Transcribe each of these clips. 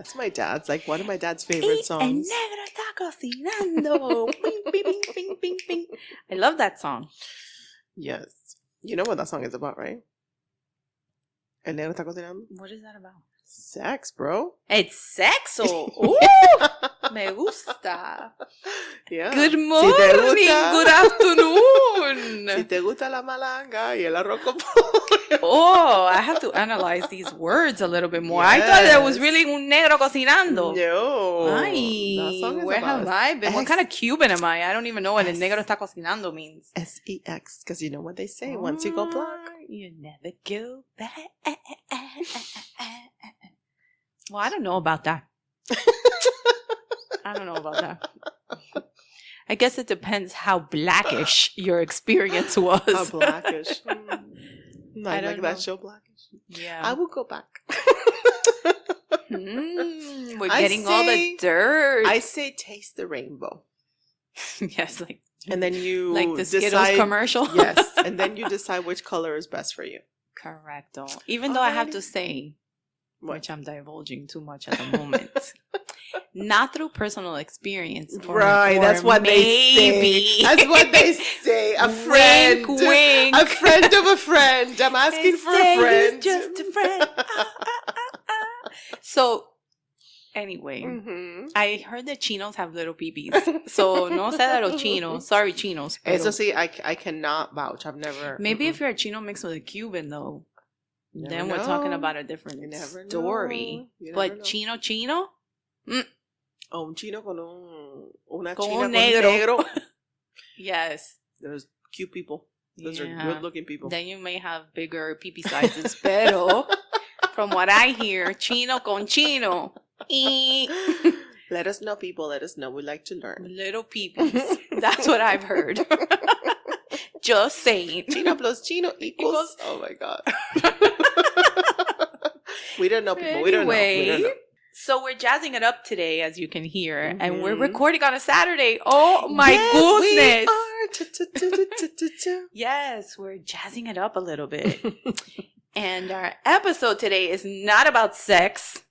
That's my dad's, like one of my dad's favorite songs. El negro está cocinando. Bing, bing, bing, bing, bing, bing. I love that song. Yes. You know what that song is about, right? El negro está cocinando. What is that about? Sex, bro. It's sexo. Ooh, me gusta. Yeah. Good morning, good afternoon. Si te gusta la malanga y el arroz con pollo. Oh, I have to analyze these words a little bit more. Yes. I thought there was really un negro cocinando. No. Ay, where have I been? What kind of Cuban am I? I don't even know what el negro está cocinando means. S-E-X, because you know what they say, once you go black. You never go back. Well, I don't know about that. I don't know about that. I guess it depends how blackish your experience was. How blackish. I like that show, Blackish. Yeah. I will go back. We're getting all the dirt. I say taste the rainbow. Yes, like. And then you like the Skittles commercial? Yes. And then you decide which color is best for you. Correcto. Even though I have to say, which I'm divulging too much at the moment, not through personal experience. Right, that's what they say. That's what they say. A friend. Wink, wink. A friend of a friend. I'm asking for a friend. Just a friend. So, anyway, I heard that chinos have little peepees. So, no sé de los chinos. Sorry, chinos. Eso sí, I cannot vouch. I've never. Maybe if you're a chino mixed with a Cuban, though. Then we're talking about a different story. But chino? Oh, un chino con una con china un negro. con negro. Yes. Those cute people. Those are good-looking people. Then you may have bigger pee sizes. Pero, from what I hear, chino con chino. Let us know, people. Let us know. We'd like to learn. Little peepees. That's what I've heard. Just saying. Chino plus chino equals. Oh my God. We don't know, people. Anyway, we don't know. So we're jazzing it up today, as you can hear, and we're recording on a Saturday. Oh my goodness! Yes, we're jazzing it up a little bit. And our episode today is not about sex.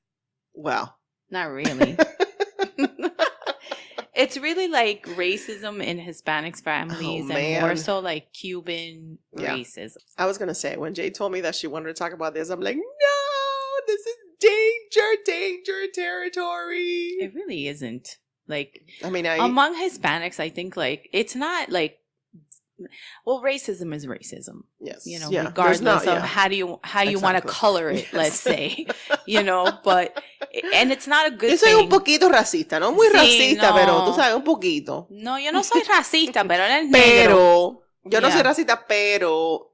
Well, not really. It's really like racism in Hispanics families and more so like Cuban racism. I was going to say, when Jay told me that she wanted to talk about this, I'm like, no, this is danger territory. It really isn't. Like, I mean, among Hispanics, I think like, it's not like, well, racism is racism. Yes. You know, regardless of how you want to color it, let's say, you know, but, and it's not a good thing. Yo soy un poquito racista, no muy racista, pero tú sabes, un poquito. No, yo no soy racista, pero eres negro. Pero, yo no soy racista, pero,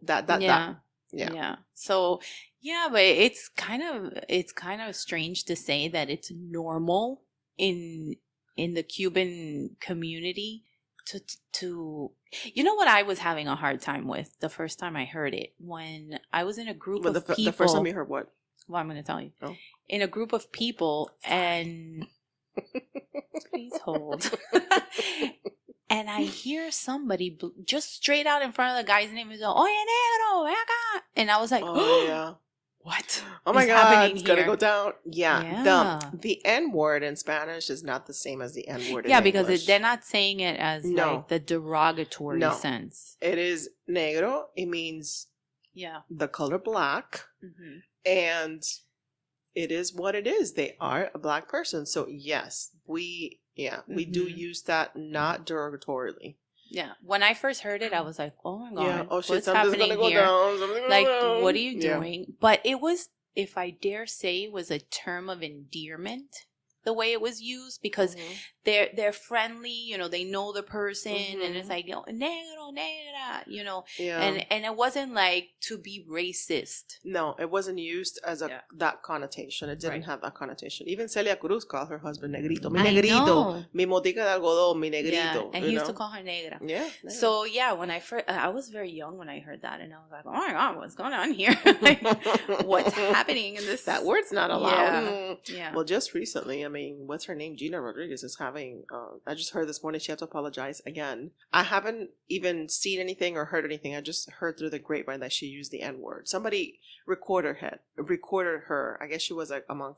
Yeah. So, yeah, but it's kind of strange to say that it's normal in the Cuban community to you know what I was having a hard time with the first time I heard it, when I was in a group of people. The first time you heard what? Well, I'm going to tell you. Oh. In a group of people, and please hold. And I hear somebody just straight out in front of the guy's name is, "Oye, negro, ve acá." And I was like, oh, yeah. What? Oh my God, it's going to go down. Yeah. The N-word in Spanish is not the same as the N-word in English. Because they're not saying it as like the derogatory sense. It is negro. It means the color black. Mm-hmm. And it is what it is. They are a black person. So yes, we do use that not derogatorily. Yeah. When I first heard it, I was like, oh my God, yeah. Oh, shit, what's happening here? Like, down. What are you doing? Yeah. But it was, if I dare say, was a term of endearment, the way it was used, because they're friendly, you know, they know the person, and it's like, negro, negra, you know, and it wasn't like to be racist. No, it wasn't used as that connotation. It didn't have that connotation. Even Celia Cruz called her husband negrito. Mi negrito, mi motica de algodón, mi negrito. Yeah, and he used to call her negra. Yeah. So when I was very young when I heard that, and I was like, oh my God, what's going on here? Like, what's happening in this? That word's not allowed. Yeah. Well, just recently, I mean, what's her name? Gina Rodriguez is having, I just heard this morning she had to apologize again. I haven't even seen anything or heard anything. I just heard through the grapevine that she used the N-word. Somebody recorded her. I guess she was like among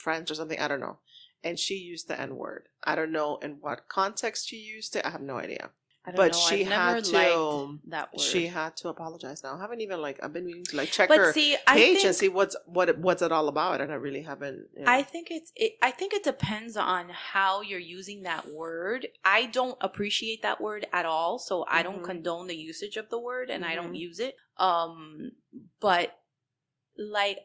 friends or something. I don't know. And she used the N-word. I don't know in what context she used it. I have no idea. I don't But know. she I've had never to. liked that word. She had to apologize now. I haven't even I've been meaning to check but her see, page and see what's it all about, and I really haven't. I think it depends on how you're using that word. I don't appreciate that word at all, so I don't condone the usage of the word, and I don't use it. But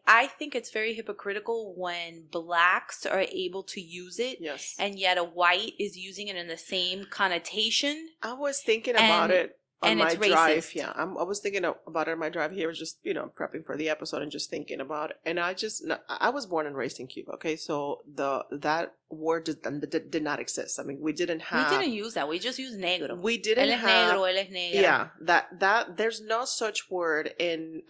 I think it's very hypocritical when blacks are able to use it, yes, and yet a white is using it in the same connotation. I was thinking about it on my drive. Racist. Yeah, I was thinking about it on my drive here. I was just prepping for the episode and just thinking about it. And I was born and raised in Cuba. Okay, so that word did not exist. I mean, we didn't use that. We just use negro. We didn't él have negro, él es negra. Yeah, that there's no such word in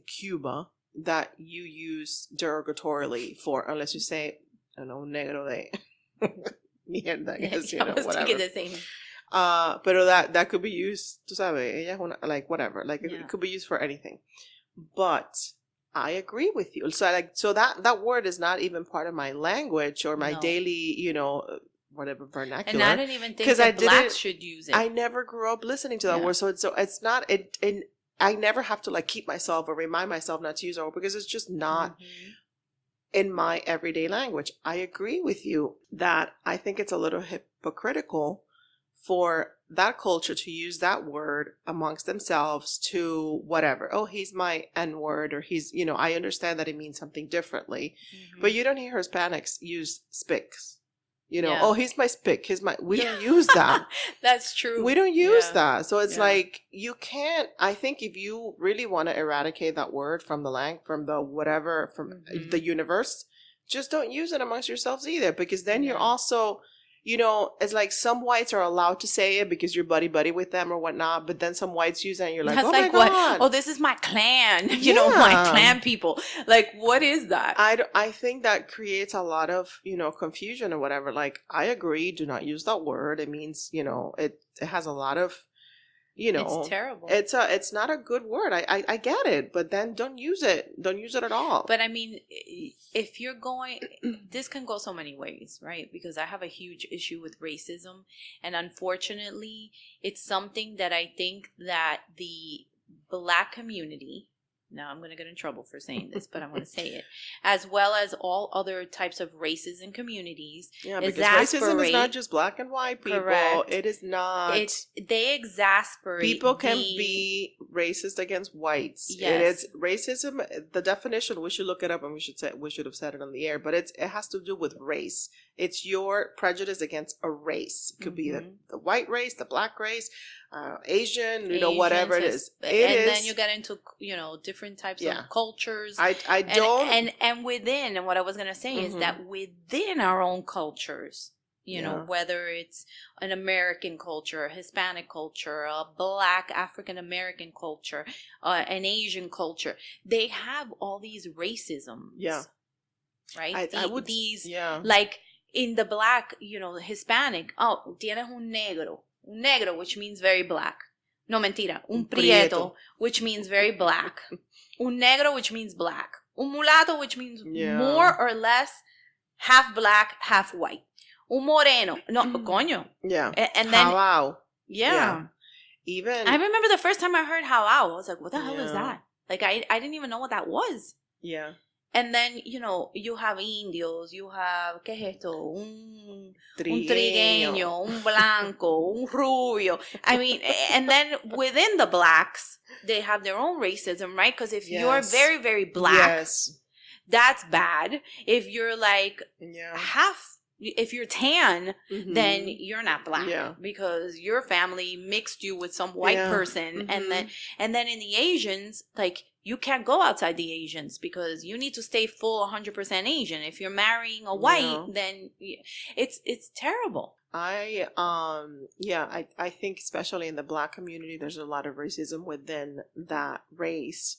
Cuba that you use derogatorily for, unless you say, I don't know, negro de mierda, I guess, I was whatever. thinking the same. Pero that could be used, tú sabes, ella es una, whatever, it could be used for anything. But I agree with you. So that word is not even part of my language or my daily, whatever vernacular. And I didn't even think that blacks should use it. I never grew up listening to that word, so it's not it. I never have to keep myself or remind myself not to use that word because it's just not in my everyday language. I agree with you that I think it's a little hypocritical for that culture to use that word amongst themselves to whatever. Oh, he's my N-word, or he's, I understand that it means something differently, but you don't hear Hispanics use spics. Oh, he's my spick. We don't use that. That's true. We don't use that. So it's you can't, I think if you really want to eradicate that word from the whatever, from the universe, just don't use it amongst yourselves either, because then you're also, it's some whites are allowed to say it because you're buddy with them or whatnot, but then some whites use it and you're like, oh my God. Oh, this is my clan, my clan people. What is that? I think that creates a lot of, confusion or whatever. I agree, do not use that word. It means, it has a lot of, it's terrible. It's not a good word. I get it, but then don't use it. Don't use it at all. But I mean, if you're going, this can go so many ways, right? Because I have a huge issue with racism, and unfortunately, it's something that I think that the Black community, now I'm going to get in trouble for saying this, but I'm going to say it, as well as all other types of races and communities. Yeah, because racism is not just Black and white people. Correct. It is not. They exasperate. People can be racist against whites. Yes. It is racism. The definition, we should look it up, and we should have said it on the air, but it has to do with race. It's your prejudice against a race. It could be the white race, the Black race, Asian, whatever it is. Then you get into, different types of cultures. And within, and what I was going to say is that within our own cultures, whether it's an American culture, a Hispanic culture, a Black African American culture, an Asian culture, they have all these racisms. Yeah. Right? In the Black, Hispanic, tienes un negro. Un negro, which means very black. No, mentira. Un prieto, which means very black. Un negro, which means black. Un mulato, which means more or less half black, half white. Un moreno. No, coño. Yeah. And then... How? Yeah. Even... I remember the first time I heard how I was like, what the hell is that? I didn't even know what that was. Yeah. And then, you have indios, you have, ¿qué es esto? Un trigueño, un blanco, un rubio. I mean, and then within the blacks, they have their own racism, right? Because if you're very, very black, that's bad. If you're if you're tan, then you're not black because your family mixed you with some white person. And then in the Asians, you can't go outside the Asians because you need to stay full 100% Asian. If you're marrying a white, then it's terrible. I think especially in the Black community, there's a lot of racism within that race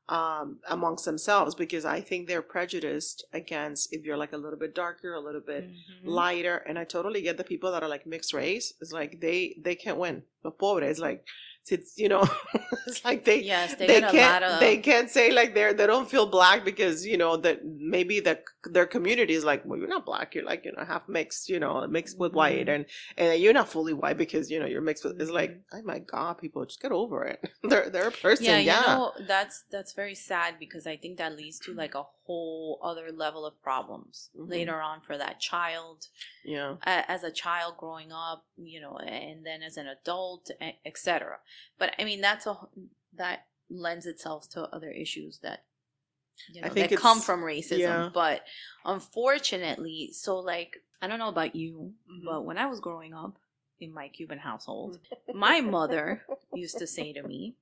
amongst themselves, because I think they're prejudiced against if you're a little bit darker, a little bit lighter. And I totally get the people that are mixed race. It's they can't win. Los pobres, It's, you know, it's like they can't say like they don't feel black because, you know, that maybe their community is like, well, you're not black, you're like, you know, half mixed, you know, mixed with white, and you're not fully white because, you know, you're mixed with. It's like, oh my God, people, just get over it. they're a person. Yeah, you know, that's very sad, because I think that leads to like a whole other level of problems later on for that child. Yeah, as a child growing up, you know, and then as an adult, etc. But I mean, that lends itself to other issues that, you know, that come from racism. Yeah. But unfortunately, so like, I don't know about you, but when I was growing up in my Cuban household, my mother used to say to me,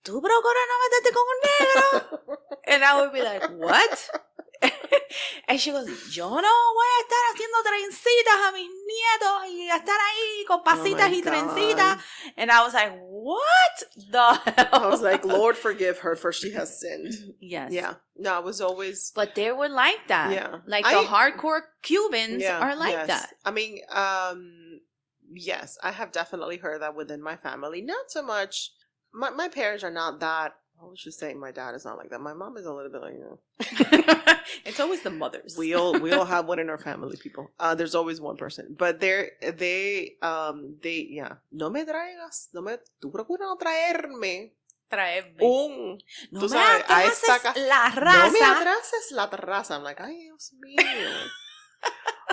"Tu procura no meterte con un negro," and I would be like, "What?" And she goes, "Yo no voy a estar haciendo trencitas a mis nietos y estar ahí con pasitas y trencitas." And I was like, what the hell? I was like, Lord forgive her, for she has sinned. Yes. Yeah. No, I was always... But they were like that. Yeah. Like the hardcore Cubans are like that. I mean, yes, I have definitely heard that within my family. Not so much... My parents are not that... I was just saying my dad is not like that. My mom is a little bit like, you know. It's always the mothers. We all have one in our family, people. There's always one person. But they no me traigas, tú procura no traerme. Traerme. No me atrases la raza. No me atrases la raza. I'm like, ay, Dios mío.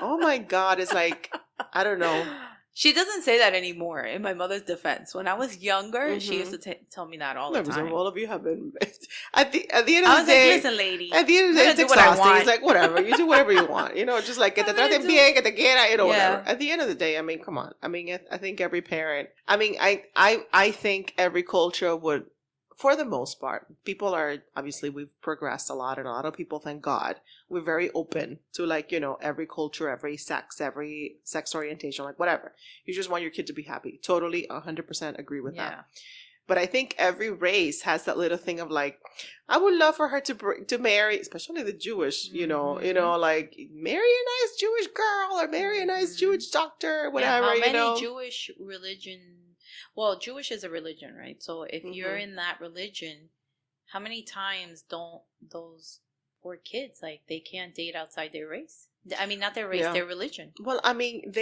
Oh my God. It's like, I don't know. She doesn't say that anymore, in my mother's defense. When I was younger, she used to tell me that all the time. All of you have been... At the end of the day... I was like, listen, lady. At the end of the day, it's exhausting. It's like, whatever. You do whatever you want. You know, just like, que te traten bien, que te quiera, you know, whatever. At the end of the day, I mean, come on. I mean, I think every parent... I mean, I think every culture would... For the most part, people are, obviously, we've progressed a lot, and a lot of people, thank God, we're very open to, like, you know, every culture, every sex orientation, like, whatever. You just want your kid to be happy. Totally, 100% agree with that. But I think every race has that little thing of, like, I would love for her to marry, especially the Jewish, you know, like, marry a nice Jewish girl, or marry a nice Jewish doctor, or whatever, you know. How many Jewish religion... Well, Jewish is a religion, right? So if you're in that religion, how many times don't those poor kids, like, they can't date outside their race? I mean, not their race, their religion. Well, I mean,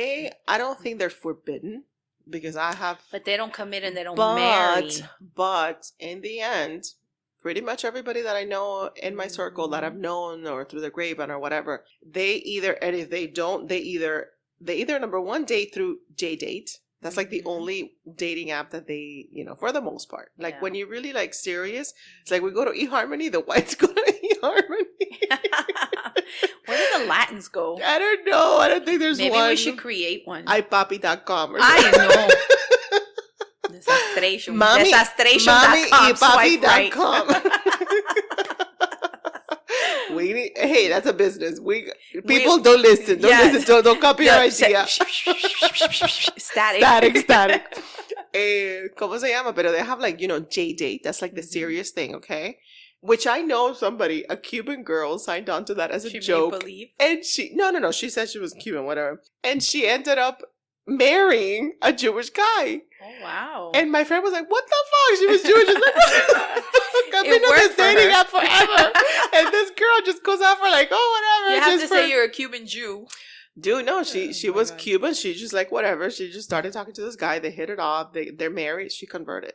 I don't think they're forbidden, because I have... But they don't commit and they don't marry. But in the end, pretty much everybody that I know in my circle that I've known, or through the grapevine or whatever, they either, and if they don't, they either number one, date through JDate. That's like the only dating app that they, you know, for the most part. Like when you're really like serious, it's like we go to eHarmony, the whites go to eHarmony. Where do the Latins go? I don't know. I don't think there's one. Maybe we should create one. iPapi.com or something. I know. Desastration. Desastration.com. Papi.com. Hey, that's a business. People don't listen. Don't listen. Don't copy our idea. Static. ¿Cómo se llama? Pero they have, like, you know, JDate. That's like the serious thing, okay? Which I know a Cuban girl signed on to that as a joke. Made believe. And no. She said she was Cuban, whatever. And she ended up marrying a Jewish guy. Oh, wow. And my friend was like, what the fuck? She was Jewish. She's like, I've been on this dating app forever. And this girl just goes out for, like, oh, whatever. You have to say you're a Cuban Jew. Dude, no, she was Cuban. She just, like, whatever. She just started talking to this guy. They hit it off. They're married. She converted.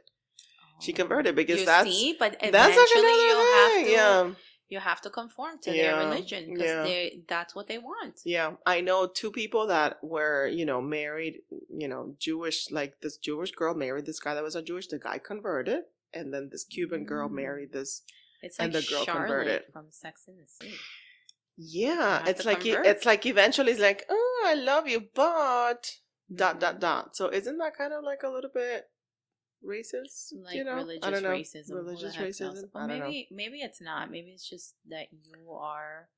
She converted because but eventually you have to conform to their religion, because that's what they want. Yeah, I know two people that were, you know, married, you know, Jewish, like this Jewish girl married this guy that was a Jewish. The guy converted, and then this Cuban girl married this, it's like and the girl Charlotte converted from Sex and the City. Yeah, it's like eventually it's like, oh, I love you, but ... So isn't that kind of like a little bit racist, like, you know? Religious racism. Well, maybe it's not. Maybe it's just that you are,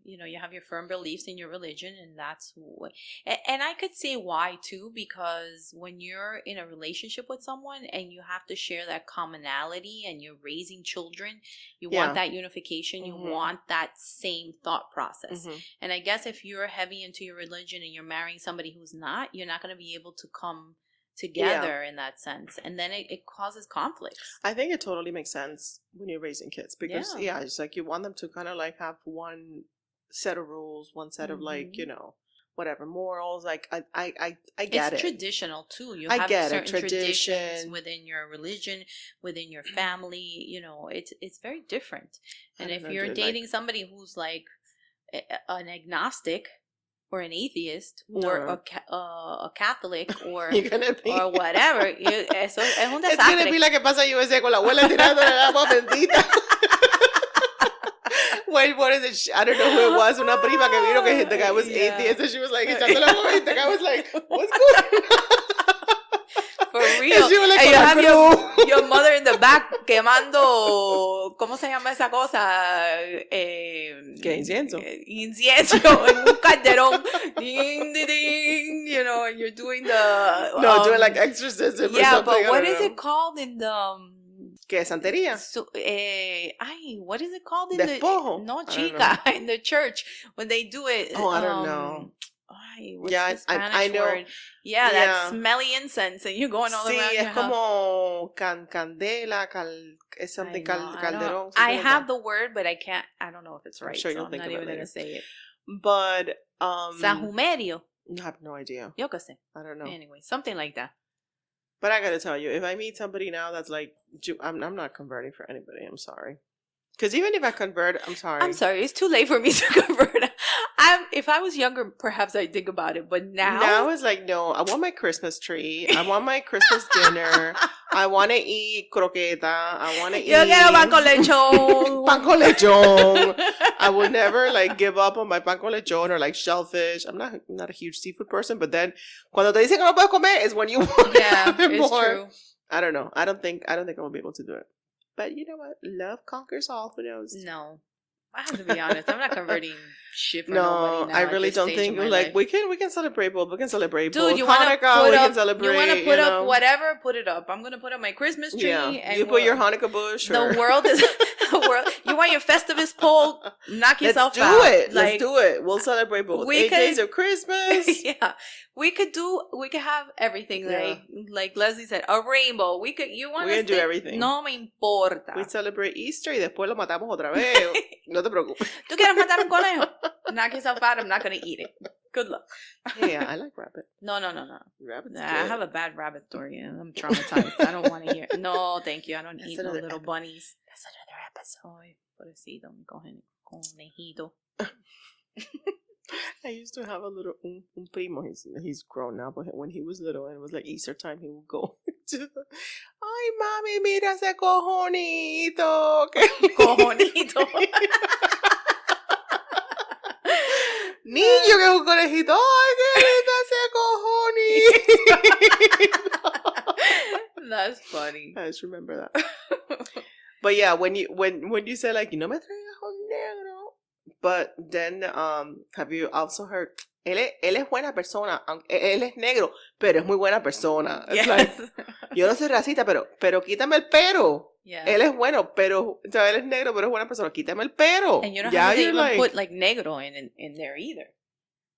you know, you have your firm beliefs in your religion, and that's what. And I could say why too, because when you're in a relationship with someone and you have to share that commonality, and you're raising children, you want that unification. You want that same thought process. And I guess if you're heavy into your religion and you're marrying somebody who's not, you're not going to be able to come together in that sense, and then it causes conflicts. I think it totally makes sense when you're raising kids because it's like you want them to kind of like have one set of rules, one set of like, you know, whatever morals. Like I get it's it. Traditional too. You have certain traditions within your religion, within your family. You know, it's very different. And if you're dating somebody who's like an agnostic or an atheist or a Catholic or or whatever, eso es un desastre. It's gonna be like que pasa USA con la abuela tirando la agua bendita. Wait, what is it? I don't know who it was. Una prima que vino que the guy was atheist and she was like echando la agua bendita. The guy was like, what's going on? For real. And you have your mother in the back quemando, ¿cómo se llama esa cosa? ¿Qué incienso? Incienso en un calderón. Ding, ding, ding. You know, and you're doing the... doing like exorcism or something. Yeah, but what is it called in the... ¿Qué? ¿Santería? What is it called in Despojo? No, chica, in the church when they do it. Oh, I don't know. What's the Spanish I know. Word? Yeah, that smelly incense, and you're going all around your house. Sí, es como candela, es something calderón. I have the word, but I don't know if it's right. I'm sure so you'll think I'm not of even it going to say it. But, Sahumerio. I have no idea. Yo qué sé. I don't know. Anyway, something like that. But I gotta tell you, if I meet somebody now that's like, I'm not converting for anybody. I'm sorry. Because even if I convert, I'm sorry. I'm sorry. It's too late for me to convert. If I was younger, perhaps I'd think about it. But now... Now it's like, no, I want my Christmas tree. I want my Christmas dinner. I want to eat croqueta. I want to eat... Yo quiero pan con lechón. Pan con lechón. I will never like give up on my pan con lechón or like shellfish. I'm not a huge seafood person, but then cuando te dicen que no puedes comer is when you want to have it more. True. I don't know. I don't think I will be able to do it. But you know what? Love conquers all. Who knows? No. I have to be honest. I'm not converting shit for nobody now. I really don't think like we can celebrate both. We can celebrate both. Dude, you want to put up know? Whatever, put it up. I'm going to put up my Christmas tree. Yeah. And you put your Hanukkah bush. The world is you want your Festivus pole? Knock yourself out. Let's do it. We'll celebrate both. 8 days of Christmas. Yeah. We could have everything like Leslie said, a rainbow. We can do everything. No me importa. We celebrate Easter y después lo matamos otra vez. No te preocupes. ¿Tú quieres matar un conejo? Knock yourself out. I'm not going to eat it. Good luck. Yeah, I like rabbit. No. Rabbit's good. I have a bad rabbit story and I'm traumatized. I don't want to hear. No, thank you. I don't eat no little bunnies. That's another episode. Ay, pobrecito, mi conejito. I used to have a little un primo. He's grown now, but when he was little and it was like Easter time, he would go to the, ay mami, mira ese cojonito. Cojonito. Niño, que es un conejito. Ay, qué lindo ese cojonito. That's funny. I just remember that. But yeah, when you say like, no me traigas un negro. But then, have you also heard, él es buena persona, él es negro, pero es muy buena persona. It's like, yo no soy racista, pero quítame el pero. Yeah. Él es bueno, pero, o sea, él es negro, pero es buena persona. Quítame el pero. And you don't have to even put like negro in there either.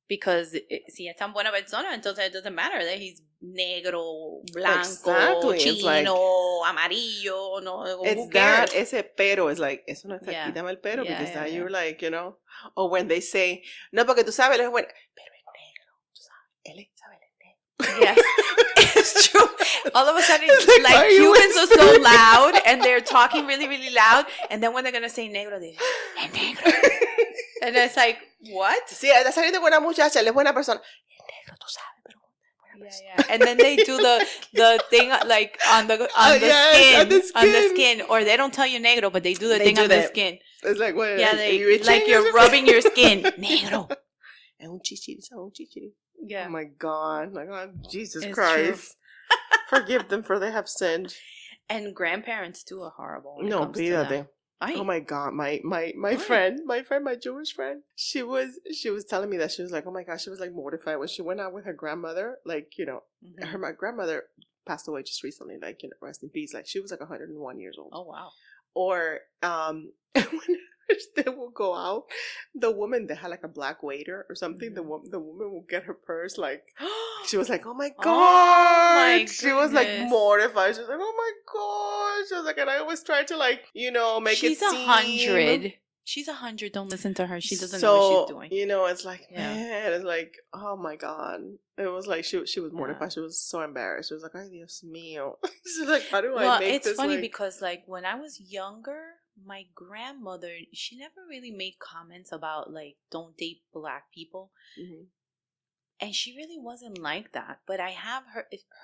Because si es tan buena persona, entonces it doesn't matter that he's negro, blanco, chino, like, amarillo, no. It's that, ese pero is like, eso no está, quítame el pero, because now you're like, you know, or when they say, no, porque tú sabes, él es bueno, pero es negro, tú sabes, él es negro. Yes, it's true. All of a sudden, like Cubans are so loud, and they're talking really, really loud, and then when they're going to say negro, they say, es negro. And it's like, what? Sí, está saliendo buena muchacha, él es buena persona. Es negro, tú sabes, pero buena persona. Yeah. And then they do the thing like on the skin, or they don't tell you negro, but they do the thing on the skin. It's like, what? Yeah, like you're rubbing your skin. Negro. Es un chichiri, ¿sabes? Un chichiri. Yeah. Oh my God, Jesus Christ. Forgive them for they have sinned. And grandparents too are horrible. No, pídate. Oh my God, my friend, my Jewish friend, she was telling me that she was like, oh my gosh, she was like mortified when she went out with her grandmother, like, you know, my grandmother passed away just recently, like, you know, rest in peace, like she was like 101 years old. Oh wow. Or when they will go out. The woman, they had like a black waiter or something. The woman will get her purse. Like, she was like, oh my God. Oh my she was like mortified. She was like, oh my God. She was like, and I always tried to like, make it seem. She's 100. She's 100. Don't listen to her. She doesn't know what she's doing. It's like, man, it's like, oh my God. It was like, she was mortified. She was so embarrassed. She was like, ay, Dios mío. She's like, how do I make this? Well, it's funny because like when I was younger, my grandmother, she never really made comments about like, don't date black people. Mm-hmm. And she really wasn't like that. But I have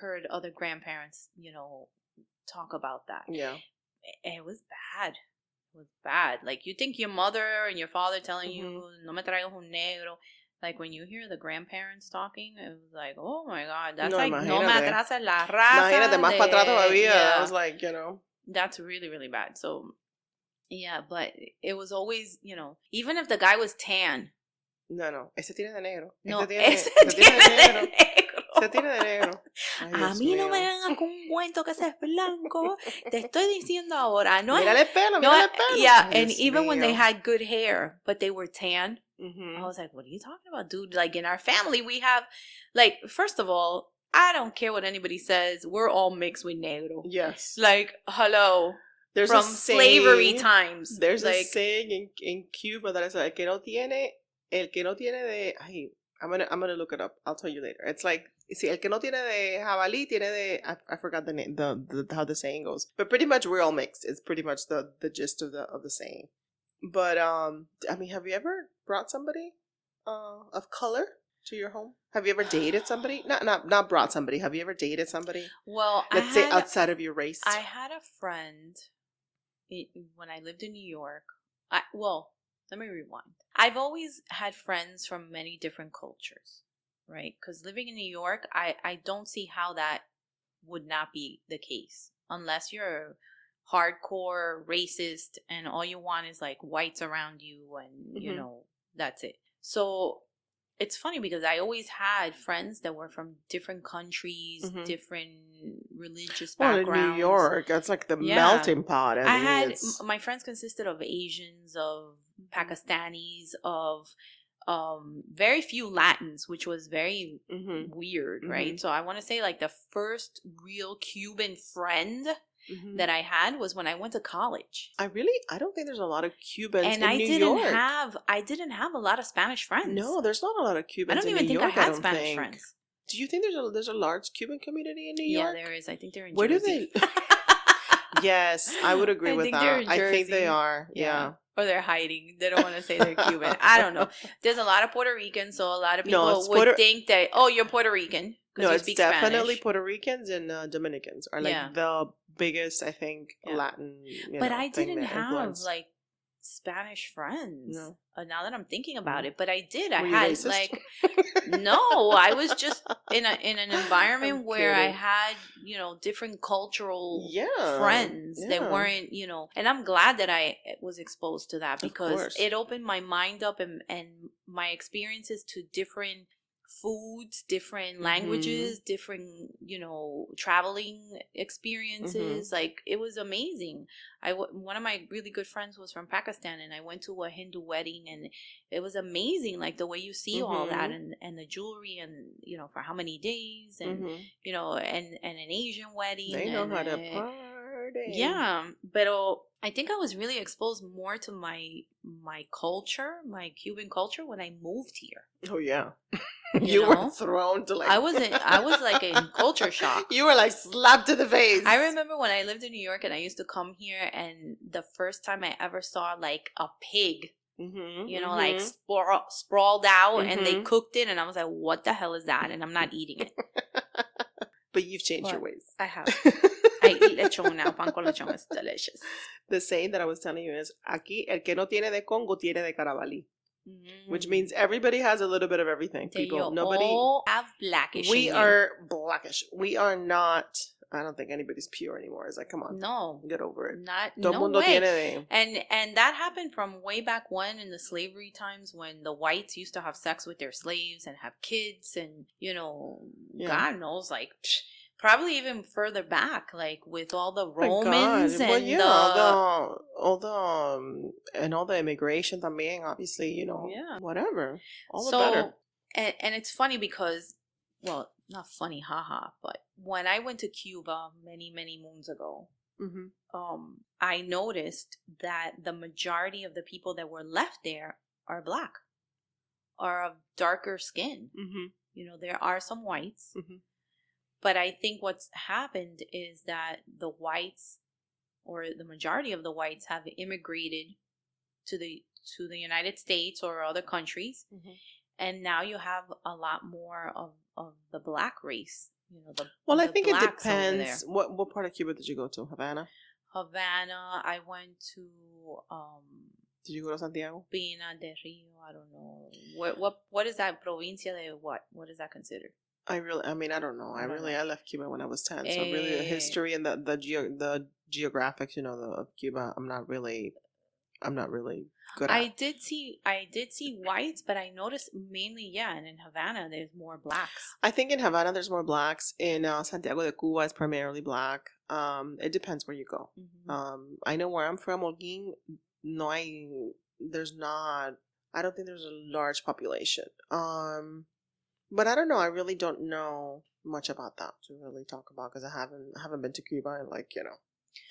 heard other grandparents, talk about that. Yeah. And it was bad. Was bad. Like, you think your mother and your father telling you, no me traigas un negro. Like, when you hear the grandparents talking, it was like, oh my God, that's no me atrases la raza. Imagínate, más para atrás todavía. Yeah. I was like, That's really, really bad. So, yeah, but it was always, even if the guy was tan. No. Ese tiene de negro. Ese tiene de negro. Se tiene de negro. Ay, a mí no me vengan con un cuento que seas blanco. Te estoy diciendo ahora. No, mírale el pelo, mírale el pelo. Yeah, and even when they had good hair, but they were tan, I was like, what are you talking about, dude? Like, in our family, we have, like, first of all, I don't care what anybody says. We're all mixed with negro. Yes. Like, hello. There's from slavery times. There's like, a saying in Cuba that is el que no tiene de... Ay, I'm gonna look it up. I'll tell you later. It's like, see, el que no tiene de jabalí tiene de... I forgot the name, the how the saying goes. But pretty much we're all mixed. It's pretty much the gist of the saying. But I mean, have you ever brought somebody of color to your home? Have you ever dated somebody? Not brought somebody. Have you ever dated somebody? Well, let's say outside of your race. I had a friend when I lived in New York. Let me rewind. I've always had friends from many different cultures, right? Because living in New York, I don't see how that would not be the case. Unless you're hardcore racist and all you want is like whites around you and, that's it. So it's funny because I always had friends that were from different countries, different religious backgrounds. Well, in New York, that's like the melting pot. My friends consisted of Asians, of Pakistanis, of very few Latins, which was very weird, right? So I want to say like the first real Cuban friend that I had was when I went to college. I don't think there's a lot of Cubans in New York. I didn't have a lot of Spanish friends. No, there's not a lot of Cubans in New York. I don't even think I had Spanish friends. Do you think there's a large Cuban community in New York? Yeah, there is. I think they're in Jersey. Where do they? Yes, I would agree with that. I think they are. Yeah. Or they're hiding. They don't want to say they're Cuban. I don't know. There's a lot of Puerto Ricans, so a lot of people would think that, you're Puerto Rican. No, it's definitely Spanish. Puerto Ricans and Dominicans are like the biggest, I think, Latin. But I didn't have like Spanish friends. No. Now that I'm thinking about it, but I did. I had racist? Like, no, I was just in an environment where I had different cultural friends that weren't and I'm glad that I was exposed to that because it opened my mind up and my experiences to different foods, different languages, different traveling experiences. Like, it was amazing. One of my really good friends was from Pakistan, and I went to a Hindu wedding, and it was amazing, like the way you see all that and the jewelry, and for how many days, and and an Asian wedding. They know how to party. Yeah, but I think I was really exposed more to my culture, my Cuban culture, when I moved here. Oh yeah. You were thrown to like... I was like in culture shock. You were like slapped to the face. I remember when I lived in New York and I used to come here, and the first time I ever saw like a pig, like sprawled out, and they cooked it, and I was like, what the hell is that? And I'm not eating it. But you've changed your ways. I have. I eat lechon now. Pan con lechon is delicious. The saying that I was telling you is, aquí el que no tiene de Congo tiene de Carabali. Which means everybody has a little bit of everything. People, nobody all have blackish. We are blackish. We are not. I don't think anybody's pure anymore. It's like, come on, no, get over it. No way. And that happened from way back when in the slavery times, when the whites used to have sex with their slaves and have kids, and God knows, like Probably even further back, like with all the Oh my Romans God. Well, and yeah, all the immigration también, obviously, yeah. whatever. All the So, better. and it's funny because, well, not funny, haha, but when I went to Cuba many, many moons ago, I noticed that the majority of the people that were left there are black, are of darker skin. There are some whites, but I think what's happened is that the whites, or the majority of the whites, have immigrated to the United States or other countries, and now you have a lot more of the black race. Well, I the think it blacks over there. depends. What part of Cuba did you go to? Havana? I went to Did you go to Santiago? Pina de Rio. I don't know. What is that? Provincia de what? What is that considered? I don't know. I left Cuba when I was 10. So really the history and the geographics, of Cuba, I'm not really good at. I did see whites, but I noticed mainly, and in Havana there's more blacks. I think in Havana there's more blacks. In Santiago de Cuba it's primarily black. It depends where you go. I know where I'm from, Holguín, I don't think there's a large population. But I don't know. I really don't know much about that to really talk about, because I haven't been to Cuba in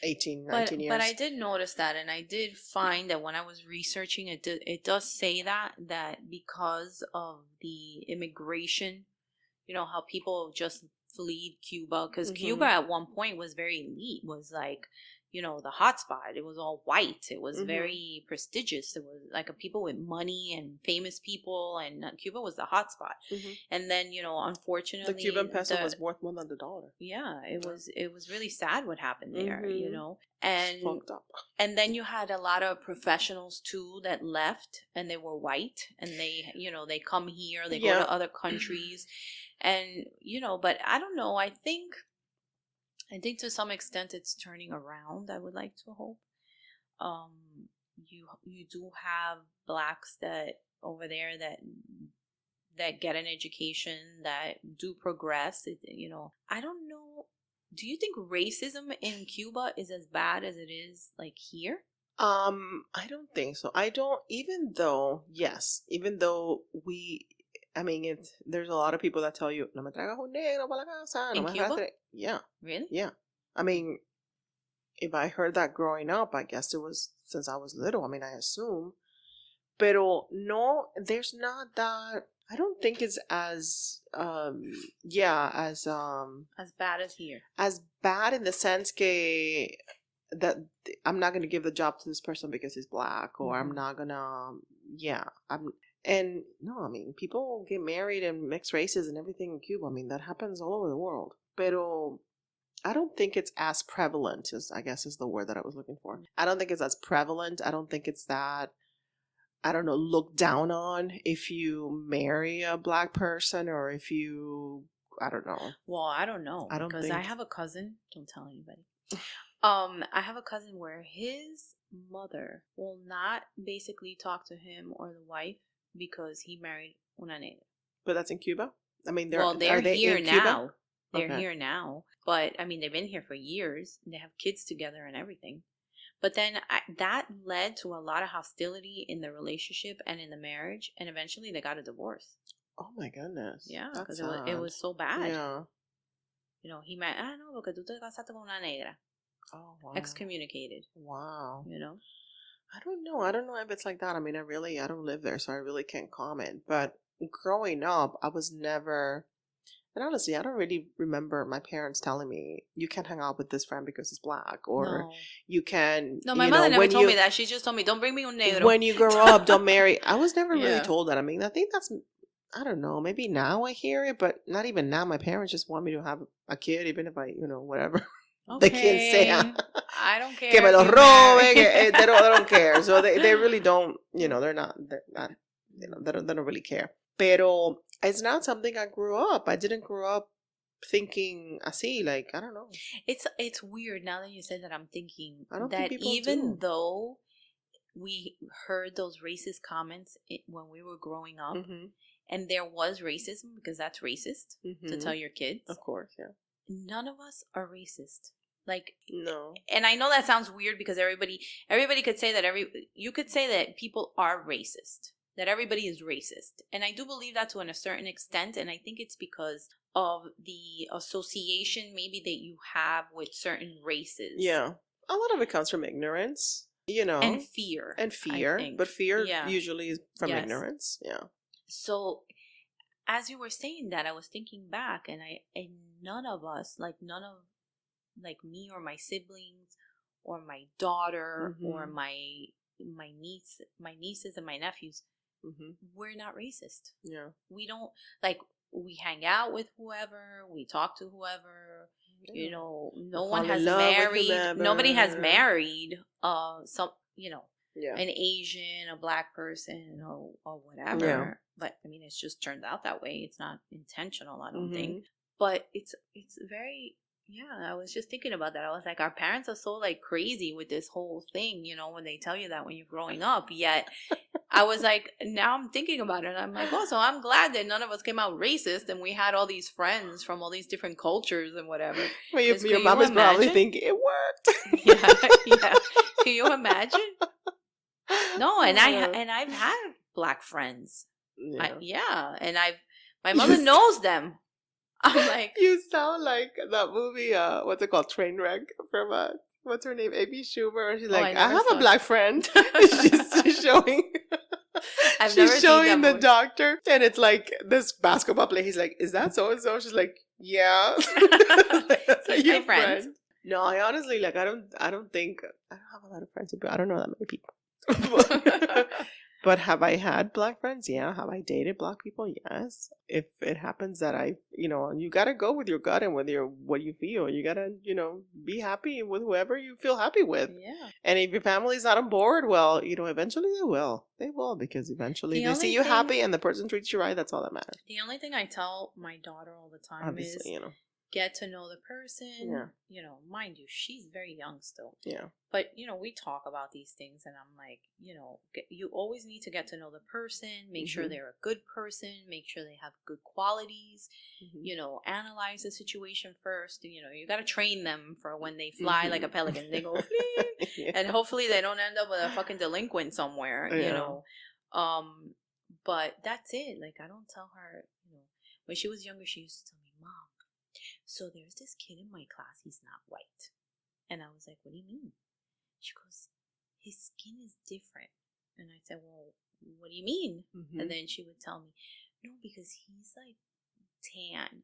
18, 19 years. But I did notice that, and I did find that when I was researching it, it does say that because of the immigration, how people just fled Cuba, because Cuba at one point was very elite, was like, the hot spot. It was all white. It was very prestigious. It was like people with money and famous people, and Cuba was the hot spot. And then, unfortunately, the Cuban peso was worth more than the dollar. Yeah, it was really sad what happened there, and fucked up. And then you had a lot of professionals too that left, and they were white, and they come here, they go to other countries, and but I don't know. I think to some extent it's turning around. I would like to hope. You do have blacks that over there that get an education, that do progress. I don't know. Do you think racism in Cuba is as bad as it is here? I don't think so. Even though there's a lot of people that tell you, no me traigas un negro para la casa. In Cuba? Yeah. Really? Yeah. If I heard that growing up, I guess it was since I was little. I assume. Pero no, there's not that. I don't think it's as as bad as here. As bad in the sense that I'm not gonna give the job to this person because he's black, or I'm not gonna. And no, people get married and mixed races and everything in Cuba. That happens all over the world. Pero I don't think it's as prevalent, I guess is the word that I was looking for. I don't think it's as prevalent. I don't think it's that, I don't know, looked down on if you marry a black person, or if you, I don't know. Well, I don't know. Because I have a cousin. Don't tell anybody. I have a cousin where his mother will not basically talk to him or the wife because he married una negra. But that's in Cuba? They're here now. They're here now. But, they've been here for years. And they have kids together and everything. But then that led to a lot of hostility in the relationship and in the marriage. And eventually they got a divorce. Oh, my goodness. Yeah, because it was so bad. Yeah. He might, no, porque tú te casaste con una negra. Oh, wow. Excommunicated. Wow. I don't know. I don't know if it's like that. I don't live there, so I really can't comment. But growing up, I was never, and honestly, I don't really remember my parents telling me, you can't hang out with this friend because he's black, or you can. No, my mother never told me that. She just told me, don't bring me un negro. When you grow up, don't marry. I was never really told that. I think that's, I don't know, maybe now I hear it, but not even now. My parents just want me to have a kid, even if I, whatever. Okay. They can't say, I don't care. Que me lo robe, they don't care. So they really don't, they're not, they don't really care. Pero it's not something I grew up. I didn't grow up thinking así, I don't know. It's weird now that you said that. I'm thinking I don't that think people even though we heard those racist comments when we were growing up, and there was racism, because that's racist to tell your kids. Of course, yeah. none of us are racist. Like, no. And I know that sounds weird because everybody could say that you could say that people are racist, that everybody is racist. And I do believe that to a certain extent. And I think it's because of the association maybe that you have with certain races. Yeah. A lot of it comes from ignorance, And fear. And fear. But fear usually is from ignorance. Yeah. So as you were saying that, I was thinking back and none of us, like me or my siblings or my daughter or my nieces and my nephews, we're not racist. Yeah. We don't, we hang out with whoever, we talk to whoever, no one has married, nobody has married an Asian, a black person or whatever. Yeah. But I mean, it's just turned out that way. It's not intentional, I don't think. But it's very, I was just thinking about that. I was like, our parents are so like crazy with this whole thing, when they tell you that when you're growing up. Yet I was like, now I'm thinking about it. And I'm like, oh, so I'm glad that none of us came out racist and we had all these friends from all these different cultures and whatever. Well, your mom is probably thinking it worked. Yeah. Can you imagine? No, and I've had black friends. Yeah. And my mother knows them. I'm like, you sound like that movie. What's it called? Trainwreck from what's her name? Amy Schumer. And she's like, I have a black friend. she's showing. She's showing the doctor, and it's like this basketball player. He's like, "Is that so and so?" She's like, "Yeah." Your friend. No, I honestly I don't think I don't have a lot of friends. But I don't know that many people. But have I had black friends? Yeah. Have I dated black people? Yes. If it happens that you got to go with your gut and with what you feel. You got to, be happy with whoever you feel happy with. Yeah. And if your family's not on board, well, eventually they will. They will, because eventually they see you happy and the person treats you right. That's all that matters. The only thing I tell my daughter all the time is, get to know the person. Yeah. Mind you, she's very young still. Yeah. But, we talk about these things and I'm like, you always need to get to know the person, make sure they're a good person, make sure they have good qualities, analyze the situation first. You got to train them for when they fly like a pelican. They go, and hopefully they don't end up with a fucking delinquent somewhere, But that's it. Like, I don't tell her, when she was younger, she used to tell me, Mom, so there's this kid in my class, he's not white. And I was like, what do you mean? She goes, his skin is different. And I said, well, what do you mean? And then she would tell me, no, because he's like tan.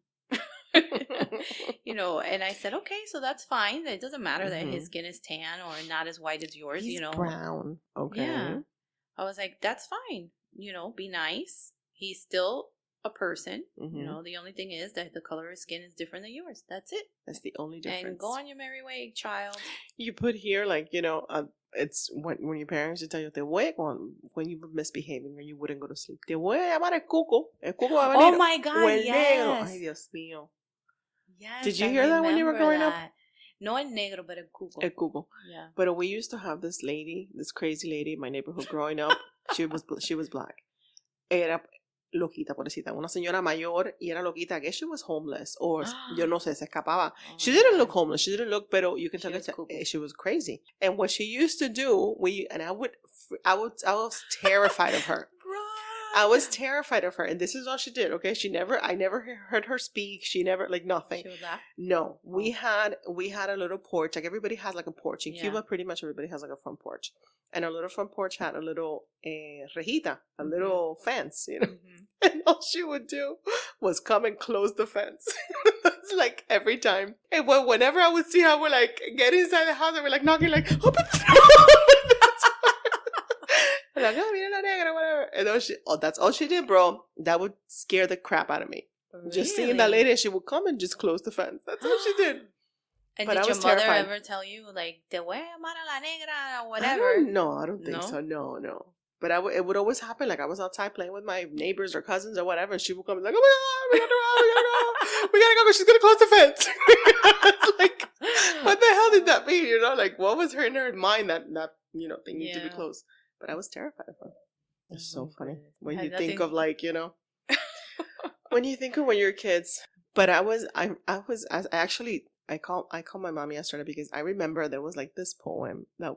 And I said, okay, so that's fine. It doesn't matter that his skin is tan or not as white as yours, he's brown. Okay. Yeah. I was like, that's fine. Be nice. He's still a person. The only thing is that the color of his skin is different than yours. That's it. That's the only difference. And go on your merry way, child. You put here, it's when your parents tell you, when you were misbehaving or you wouldn't go to sleep, te voy a llamar el cuco. El cuco va a venir. Oh my God, yes. Ay, Dios mío. Yes. Did you hear that when you were growing up? No el negro, but el cuco. El cuco. Yeah. But we used to have this crazy lady in my neighborhood growing up. She was black. Era loquita, pobrecita, una señora mayor, y era loquita. I guess she was homeless, or yo no sé, se escapaba. She didn't look homeless. She didn't look, pero you can tell she was crazy. And what she used to do, I was terrified of her. I was terrified of her, and this is all she did. Okay, I never heard her speak. She never, nothing. She would laugh? No, we had a little porch. Like, everybody has like a porch in Cuba. Pretty much everybody has like a front porch, and our little front porch had a little rejita, a little fence, And all she would do was come and close the fence. It's like every time, and whenever I would see her, we're like get inside the house, and we're like knocking, like open the door. Like, mira la negra, whatever. And that's all she did, bro. That would scare the crap out of me. Really? Just seeing that lady, and she would come and just close the fence. That's all she did. And did your mother ever tell you, like, te voy a llamar a la negra, or whatever? I don't think so. No. But it would always happen. Like, I was outside playing with my neighbors or cousins or whatever, and she would come and like, oh my God, we gotta go, because she's gonna close the fence. It's like, what the hell did that mean? Like, what was in her mind that thing needed to be closed? But I was terrified of her. It's so funny when you think of when you think of when you're kids. But I called my mom yesterday because I remember there was like this poem that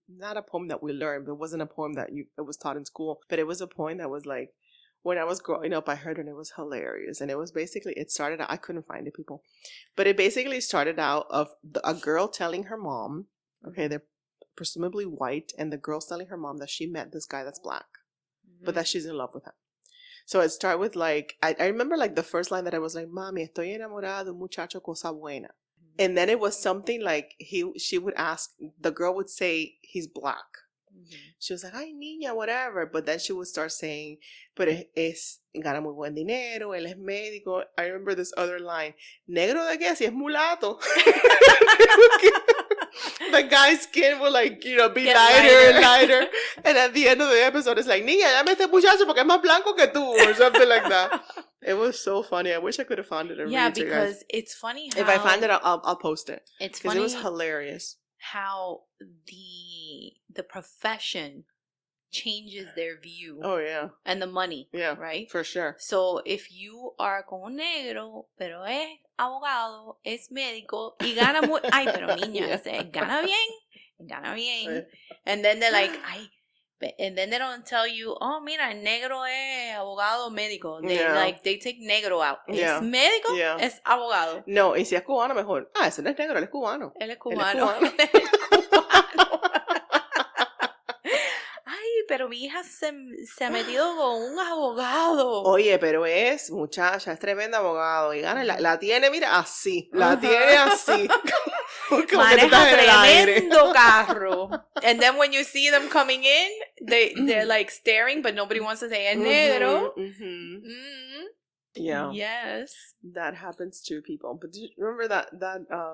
not a poem that we learned, but it wasn't a poem that it was taught in school, but it was a poem that was like, when I was growing up, I heard it and it was hilarious. And it was basically, it started out, I couldn't find it, people, but it basically started out of a girl telling her mom, okay, they're presumably white, and the girl's telling her mom that she met this guy that's black, but that she's in love with him. So it started with like, I remember like the first line that I was like, Mami, estoy enamorada de un muchacho cosa buena. And then it was something like she would ask, the girl would say, he's black. She was like, ay, niña, whatever. But then she would start saying, pero gana muy buen dinero, él es médico. I remember this other line, negro de qué, si es mulato. The guy's skin will like, be lighter and lighter. And at the end of the episode, it's like, niña, llame a este muchacho porque es más blanco que tú, or something like that. It was so funny. I wish I could have found it. Yeah, because it's funny how... If I find it, I'll post it. It's funny. Because it was hilarious. How the profession changes their view. Oh, yeah. And the money. Yeah. Right? For sure. So if you are con un negro, pero es abogado, es médico, y gana muy... Ay, pero niña, gana bien. Right. And then they're like, ay... And then they don't tell you, oh, mira, negro es abogado médico. They take negro out. Yeah. Es médico, es abogado. No, y si es cubano, mejor. Ah, ese no es negro, él es cubano. Él es cubano. Ay, pero mi hija se ha metido con un abogado. Oye, pero muchacha, es tremendo abogado. Y gana, la tiene, mira, así. La tiene así. Maneja tremendo carro. And then when you see them coming in, they're like staring, but nobody wants to say, es negro. Yeah. Yes. That happens to people. But do you remember that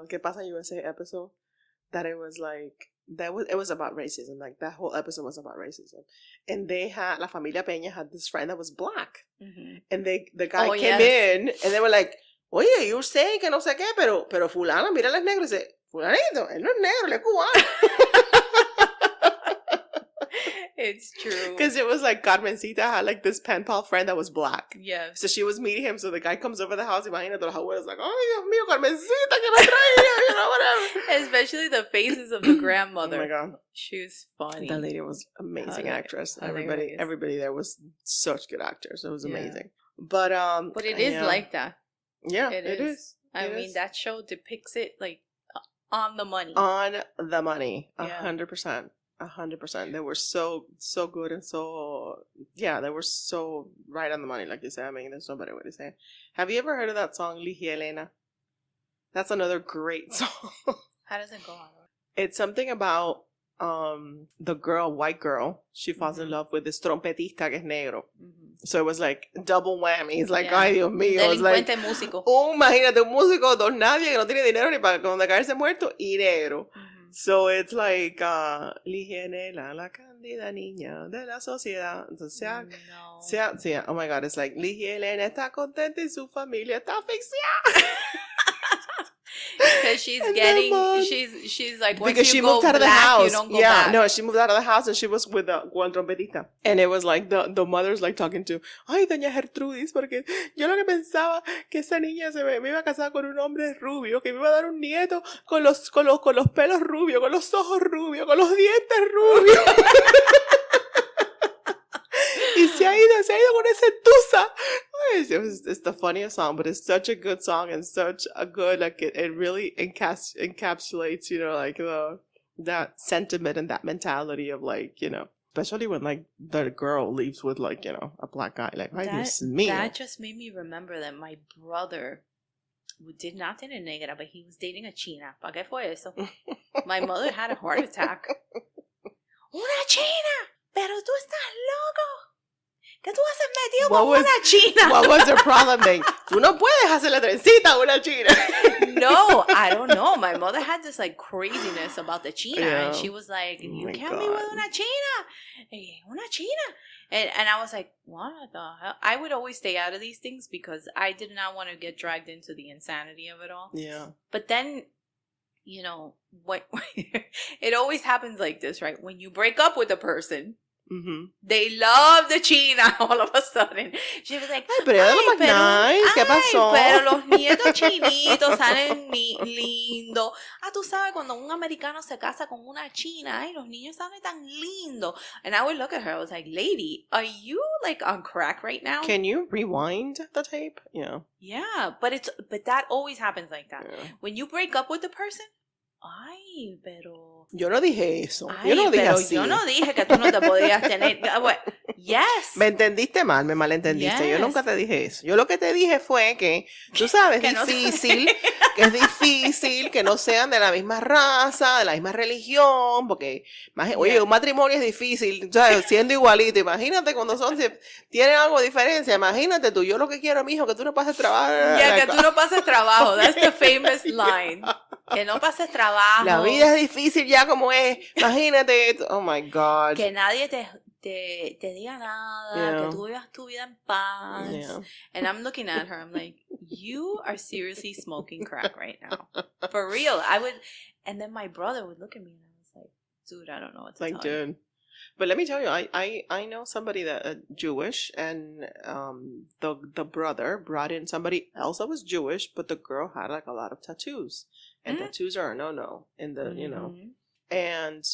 ¿Qué pasa USA episode? That it was like, it was about racism. Like that whole episode was about racism. And La Familia Peña had this friend that was black. And the guy came in and they were like, oye, you're saying que no sé qué, pero fulana, mira, él es negro. Y dice, fulanito, él no es negro, él es cubano. It's true. Because it was like Carmencita had like this pen pal friend that was black. Yeah. So she was meeting him. So the guy comes over the house. Imagínate, los abuelos like, oh, Dios mío, Carmencita, que me traía, whatever. Especially the faces of the grandmother. Oh my God. She was funny. That lady was amazing actress. Everybody there was such good actors. It was amazing. But it is like that. Yeah, it is. I mean, that show depicts it like on the money. On the money. 100%. 100%. They were so good and they were so right on the money, like you said. I mean, there's no better way to say it. Have you ever heard of that song, Ligia Elena? That's another great song. How does it go on? It's something about the white girl. She falls in love with this trompetista que es negro. So it was like double whammy. It's like, ay, Dios mío. Delincuente músico. Imagínate, un músico, don nadie, que no tiene dinero ni para donde caerse muerto, y negro. So it's like, Ligia, la cándida niña de la sociedad. Entonces, oh my God, it's like, Ligia Elena está contenta y su familia está asfixiada. Because she's like, once because you she go moved out of the black, house. You don't go back. No, she moved out of the house and she was with the trompetista. And it was like the mother's like talking to, ay, doña Gertrudis, porque yo lo que pensaba que esa niña me iba a casar con un hombre rubio, que me iba a dar un nieto con los pelos rubios, con los ojos rubios, con los dientes rubios. Y se ha ido con ese tusa. It's the funniest song, but it's such a good song and such a good, like, it really encapsulates, like that sentiment and that mentality of, like, especially when, like, the girl leaves with, like, a black guy. Like, ay, Dios mío. That just made me remember that my brother did not date a negra, but he was dating a china. ¿Para qué fue eso? My mother had a heart attack. ¡Una china! ¡Pero tú estás loco! ¿Qué tú haces metido con una china? What was her problem then? Tú no puedes hacerle trencita a una china. No, I don't know. My mother had this like craziness about the china. Yeah. And she was like, you can't be with una china. Una china. And I was like, what the hell? I would always stay out of these things because I did not want to get dragged into the insanity of it all. Yeah. But then, what it always happens like this, right? When you break up with a person, They love the China all of a sudden. She was like, ay, pero ella lo más nice. ¿Qué pasó? Pero los nietos chinitos salen lindos. Tú sabes, cuando un americano se casa con una china, ay, los niños salen tan lindos. And I would look at her, I was like, lady, are you like on crack right now? Can you rewind the tape? Yeah, but that always happens like that. Yeah. When you break up with the person, ay, pero... Yo no dije eso. Ay, yo no dije pero así. Yo no dije que tú no te podías tener... Yes. Me entendiste mal, me malentendiste. Yes. Yo nunca te dije eso. Yo lo que te dije fue que, tú sabes, que es difícil que no sean de la misma raza, de la misma religión, porque, oye, un matrimonio es difícil, ¿sabes? Siendo igualito. Imagínate cuando tienen algo de diferencia. Imagínate tú, yo lo que quiero, mijo, que tú no pases trabajo. Que tú no pases trabajo. That's the famous line. Que no pases trabajo. La vida es difícil ya como es. Imagínate. Oh my God. Que nadie te diga nada. Que tú vivas tu vida en paz. Yeah. And I'm looking at her. I'm like, you are seriously smoking crack right now. For real. And then my brother would look at me and I was like, dude, I don't know what to tell you. But let me tell you, I know somebody that Jewish, and the brother brought in somebody else that was Jewish, but the girl had like a lot of tattoos. And tattoos are a no-no in the, and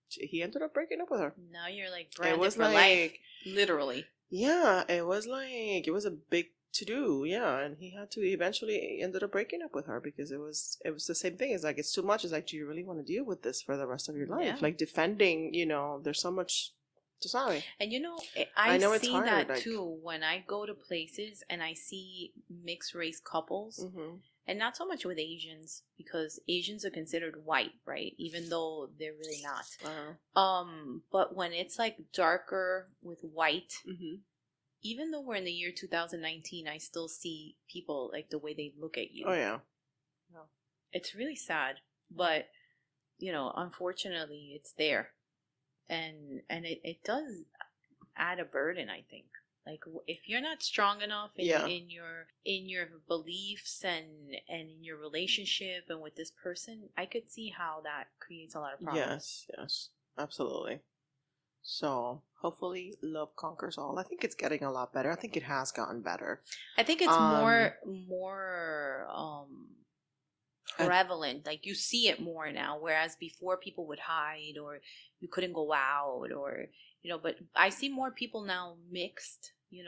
he ended up breaking up with her. Now you're like branded for life, literally. Yeah, it was a big to-do, yeah, and he eventually ended up breaking up with her because it was the same thing. It's like, it's too much. It's like, do you really want to deal with this for the rest of your life? Yeah. Like defending, there's so much. Sorry. And I know see that like, too when I go to places and I see mixed race couples. Mm-hmm. And not so much with Asians, because Asians are considered white, right? Even though they're really not. Uh-huh. But when it's like darker with white, even though we're in the year 2019, I still see people like the way they look at you. Oh yeah. It's really sad, but unfortunately, it's there, and it does add a burden, I think. Like, if you're not strong enough in your beliefs and in your relationship and with this person, I could see how that creates a lot of problems. Yes, absolutely. So, hopefully, love conquers all. I think it's getting a lot better. I think it has gotten better. I think it's more prevalent. Like, you see it more now, whereas before people would hide or you couldn't go out or, but I see more people now mixed. You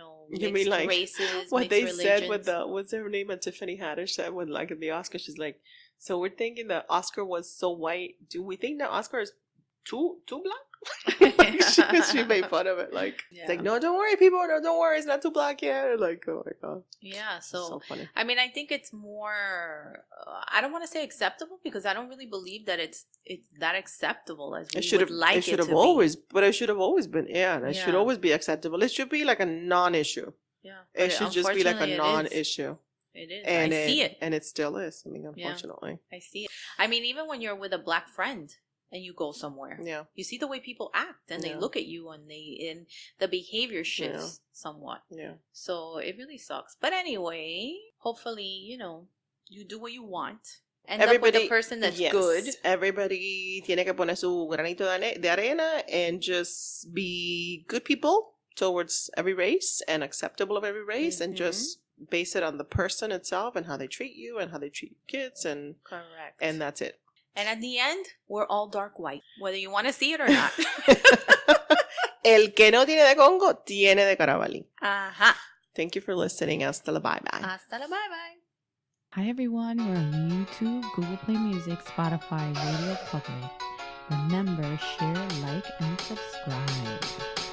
mean like races, what they religions. said with what's her name? Tiffany Haddish said when like in the Oscar, she's like, so we're thinking that Oscar was so white. Do we think that Oscar is too black? she made fun of it. Like, it's like, no, don't worry, people. No, don't worry, it's not too black yet. Like, oh my God. Yeah, so funny. I mean, I think it's more. I don't want to say acceptable because I don't really believe that it's that acceptable as we would like it to be. But it should have always been. Yeah, it should always be acceptable. It should be like a non-issue. Yeah, it should just be like a non-issue. It is. And I see it, and it still is. I mean, unfortunately, I see it. I mean, even when you're with a black friend. And you go somewhere. Yeah. You see the way people act and they look at you and the behavior shifts somewhat. Yeah. So it really sucks. But anyway, hopefully, you do what you want. End up with a person that's good. Everybody tiene que poner su granito de arena and just be good people towards every race and acceptable of every race and just base it on the person itself and how they treat you and how they treat kids and correct. And that's it. And at the end, we're all dark white, whether you want to see it or not. El que no tiene de Congo, tiene de Carabali. Ajá. Thank you for listening. Hasta la bye-bye. Hasta la bye-bye. Hi, everyone. We're on YouTube, Google Play Music, Spotify, Radio Public. Remember, share, like, and subscribe.